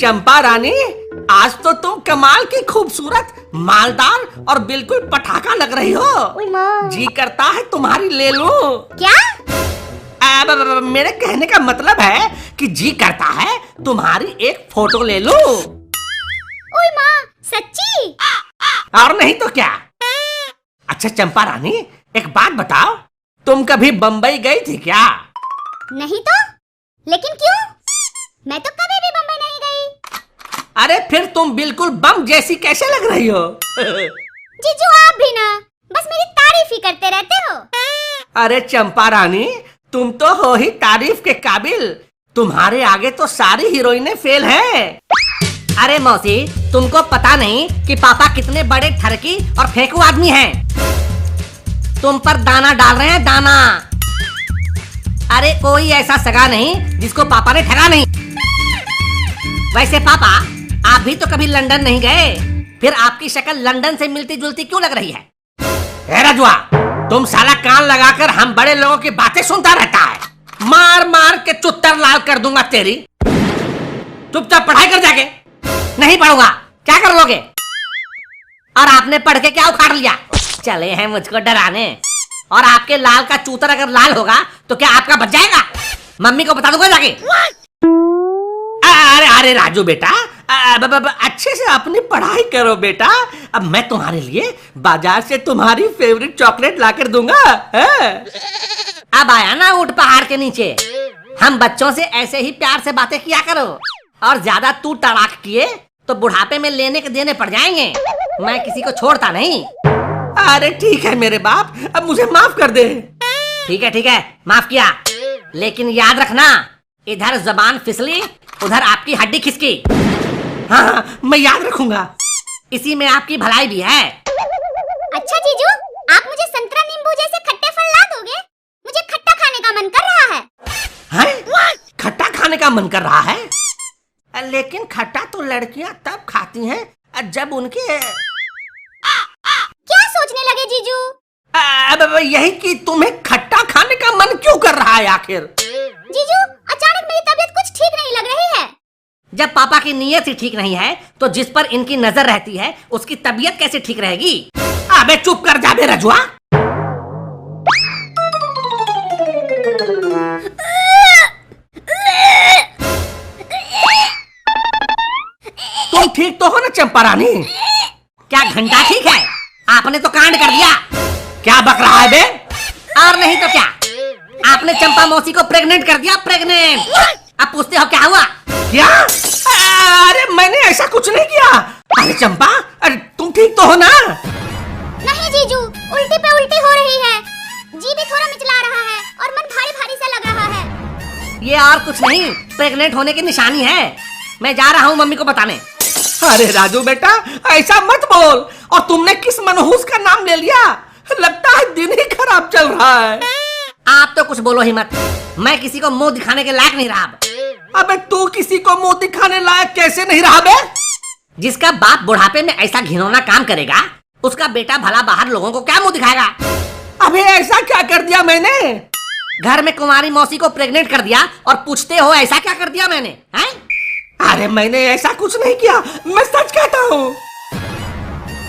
चंपा रानी, आज तो तुम कमाल की खूबसूरत, मालदार और बिल्कुल पटाखा लग रही हो। जी करता है तुम्हारी ले लूं। क्या? मेरे कहने का मतलब है कि जी करता है तुम्हारी एक फोटो ले लूं। ओए माँ, सच्ची? और नहीं तो क्या। अच्छा चंपा रानी, एक बात बताओ, तुम कभी बम्बई गई थी क्या? नहीं तो, लेकिन क्यों? मैं तो कभी भी बम्बई नहीं गई। अरे फिर तुम बिल्कुल बम जैसी कैसे लग रही हो? जीजू आप भी ना, बस मेरी तारीफ ही करते रहते हो। अरे चंपा रानी, तुम तो हो ही तारीफ के काबिल। तुम्हारे आगे तो सारी हीरोइनें फेल हैं। अरे मौसी, तुमको पता नहीं कि पापा कितने बड़े ठरकी और फेंकू आदमी हैं। तुम पर दाना डाल रहे हैं, दाना। अरे कोई ऐसा सगा नहीं जिसको पापा ने ठगा नहीं। वैसे पापा, आप भी तो कभी लंदन नहीं गए, फिर आपकी शक्ल लंदन से मिलती जुलती क्यों लग रही है? ए रजुआ, तुम साला कान लगाकर हम बड़े लोगों की बातें सुनता रहता है। मार मार के चुत्तर लाल कर दूंगा तेरी। चुपचाप पढ़ाई कर जाके। नहीं पढ़ूंगा। क्या कर लोगे? और आपने पढ़ के क्या उखाड़ लिया? चले हैं मुझको डराने। और आपके लाल का चूतर अगर लाल होगा तो क्या आपका बच जाएगा? मम्मी को बता दूंगा जाके। अरे अरे राजू बेटा, अच्छे से अपनी पढ़ाई करो बेटा। अब मैं तुम्हारे लिए बाजार से तुम्हारी फेवरेट चॉकलेट लाकर दूंगा। अब आया ना ऊंट पहाड़ के नीचे। हम बच्चों से ऐसे ही प्यार से बातें किया करो, और ज्यादा तू तड़ाक किए तो बुढ़ापे में लेने के देने पड़ जाएंगे। मैं किसी को छोड़ता नहीं। अरे ठीक है मेरे बाप, अब मुझे माफ कर दे। ठीक है, माफ किया। लेकिन याद रखना, इधर जबान फिसली उधर आपकी हड्डी खिसकी। हाँ, मैं याद रखूंगा। इसी में आपकी भलाई भी है। अच्छा जीजू, आप मुझे संतरा नींबू जैसे खट्टे फल ला दोगे? मुझे खट्टा खाने का मन कर रहा है। हैं? खट्टा खाने का मन कर रहा है? लेकिन खट्टा तो लड़कियां तब खाती हैं जब उनके... क्या सोचने लगे जीजू? अब यही कि तुम्हें खट्टा खाने का मन क्यों कर रहा है आखिर? जीजू, अचानक मेरी तबीयत कुछ ठीक नहीं लग रही है। जब पापा की नीयत ही ठीक नहीं है तो जिस पर इनकी नजर रहती है उसकी तबीयत कैसे ठीक रहेगी? अबे चुप कर जा बे रजुआ। तुम ठीक तो हो ना चंपा रानी? क्या घंटा ठीक है? आपने तो कांड कर दिया। क्या बक रहा है बे? और नहीं तो क्या, आपने चंपा मौसी को प्रेग्नेंट कर दिया, प्रेग्नेंट। अब पूछते हो क्या हुआ? क्या? अरे मैंने ऐसा कुछ नहीं किया। अरे चंपा, अरे तुम ठीक तो हो ना? नहीं जीजू, उल्टी पे उल्टी हो रही है। जी भी थोड़ा मिचला रहा है और मन भारी भारी सा लग रहा है। ये और कुछ नहीं, प्रेग्नेंट होने की निशानी है। मैं जा रहा हूँ मम्मी को बताने। अरे राजू बेटा, ऐसा मत बोल। और तुमने किस मनहूस का नाम ले लिया? लगता है दिन ही खराब चल रहा है। आप तो कुछ बोलो ही मत। मैं किसी को मुंह दिखाने के लायक नहीं रहा। अबे तू किसी को मुंह दिखाने लायक कैसे नहीं रहा बे? जिसका बाप बुढ़ापे में ऐसा घिनौना काम करेगा, उसका बेटा भला बाहर लोगों को क्या मुंह दिखाएगा? अबे ऐसा क्या कर दिया मैंने? घर में कुमारी मौसी को प्रेग्नेंट कर दिया और पूछते हो ऐसा क्या कर दिया मैंने? हैं? अरे मैंने ऐसा कुछ नहीं किया, मैं सच कहता हूँ।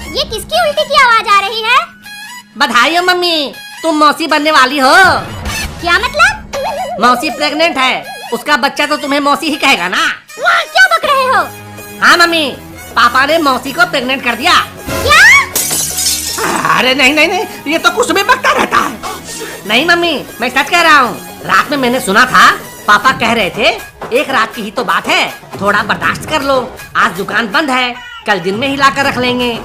ये किसकी उल्टी की आवाज आ रही है? बधाई हो मम्मी, तुम मौसी बनने वाली हो। क्या मतलब? मौसी प्रेग्नेंट है, उसका बच्चा तो तुम्हें मौसी ही कहेगा ना। क्या बक रहे हो? हाँ मम्मी, पापा ने मौसी को प्रेग्नेंट कर दिया। क्या? अरे नहीं नहीं नहीं, ये तो कुछ भी बकता रहता है। नहीं मम्मी, मैं सच कह रहा हूँ। रात में मैंने सुना था, पापा कह रहे थे एक रात की ही तो बात है, थोड़ा बर्दाश्त कर लो। आज दुकान बंद है, कल दिन में ही ला कर रख लेंगे।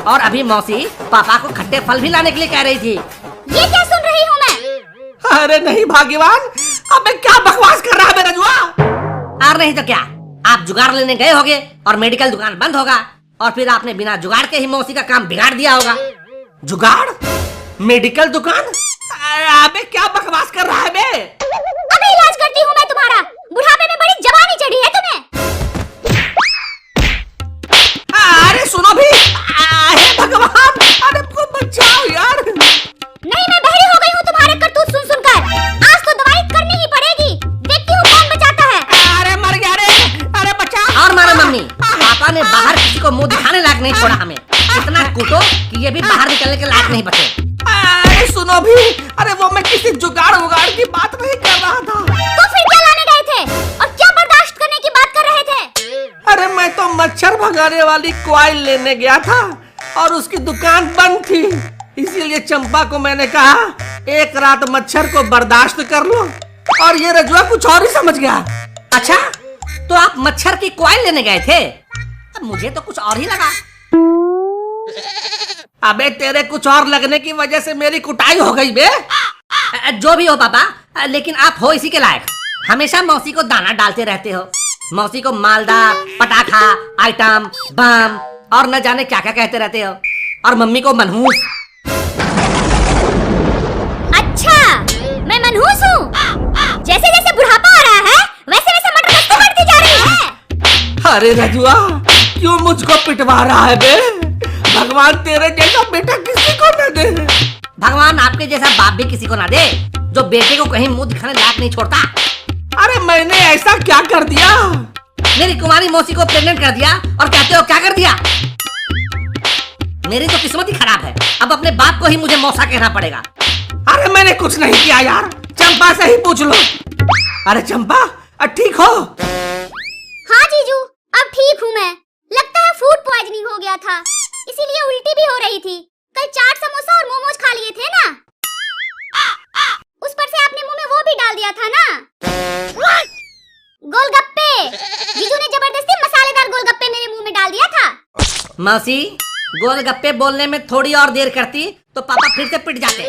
और अभी मौसी पापा को खट्टे फल भी लाने के लिए कह रही थी। ये क्या सुन रही हूँ मैं? अरे नहीं भाग्यवान, अबे क्या बकवास कर रहा है बे रजुआ? और नहीं तो क्या, आप जुगाड़ लेने गए होगे और मेडिकल दुकान बंद होगा, और फिर आपने बिना जुगाड़ के ही मौसी का काम बिगाड़ दिया होगा। जुगाड़? मेडिकल दुकान? अबे क्या बकवास कर रहा है बे? अबे इलाज करती हूँ मैं तुम्हारा। बुढ़ापे में बड़ी जवानी चढ़ी है तुम्हें। अरे सुनो भी, अरे भगवान, अरे को बचाओ यार। नहीं, मैं बहरी हो गई हूँ तुम्हारे करतूत सुन सुनकर। आज तो दवाई करनी ही पड़ेगी। देखती हूँ कौन बचाता है। अरे मर गया रे, अरे बचाओ। और मारो मम्मी। पापा ने बाहर किसी को मुंह दिखाने लायक नहीं छोड़ा हमें। इतना कूटो कि ये भी बाहर निकलने के लायक नहीं बचे। अरे सुनो भी, अरे वो मैं किसी जुगाड़ उगाड़ की बात नहीं कर रहा था। तो फिर क्या लाने गए थे और क्या बर्दाश्त करने की बात कर रहे थे? अरे मैं तो मच्छर भगाने वाली कॉइल लेने गया था और उसकी दुकान बंद थी, इसीलिए चंपा को मैंने कहा एक रात मच्छर को बर्दाश्त कर लो, और ये रजुआ कुछ और ही समझ गया। अच्छा, तो आप मच्छर की कॉइल लेने गए थे? अब मुझे तो कुछ और ही लगा। अबे तेरे कुछ और लगने की वजह से मेरी कुटाई हो गई बे। जो भी हो पापा, लेकिन आप हो इसी के लायक। हमेशा मौसी को दाना डालते रहते हो। मौसी को मालदार, पटाखा, आइटम, बम और न जाने क्या क्या कहते रहते हो, और मम्मी को मनहूस। अच्छा, मैं मनहूस हूँ? जैसे जैसे बुढ़ापा आ रहा है वैसे वैसे मटर गश्ती बढ़ती जा रही है। अरे रजुआ, क्यों मुझको पिटवा रहा है बे? भगवान तेरे जैसा बेटा किसी को न दे। भगवान आपके जैसा बाप भी किसी को ना दे जो बेटे को कहीं मुंह दिखाने लायक नहीं छोड़ता। अरे मैंने ऐसा क्या कर दिया? मेरी कुमारी मौसी को प्रेग्नेंट कर दिया और कहते हो क्या कर दिया? मेरी तो किस्मत ही खराब है। अब अपने बाप को ही मुझे मौसा कहना पड़ेगा। अरे मैंने कुछ नहीं किया यार, चंपा से ही पूछ लो। अरे चंपा, ठीक हो? हाँ जीजू, अब ठीक हूँ मैं। लगता है फूड पॉइजनिंग हो गया था, इसीलिए उल्टी भी हो रही थी। कल चाट समोसा और मोमोज खा लिए थे ना, उस पर से आपने मुंह में वो भी डाल दिया था ना, गोलगप्पे। जीजू ने जबरदस्ती मसालेदार गोलगप्पे मेरे मुंह में डाल दिया था। मौसी, गोलगप्पे बोलने में थोड़ी और देर करती तो पापा फिर से पिट जाते।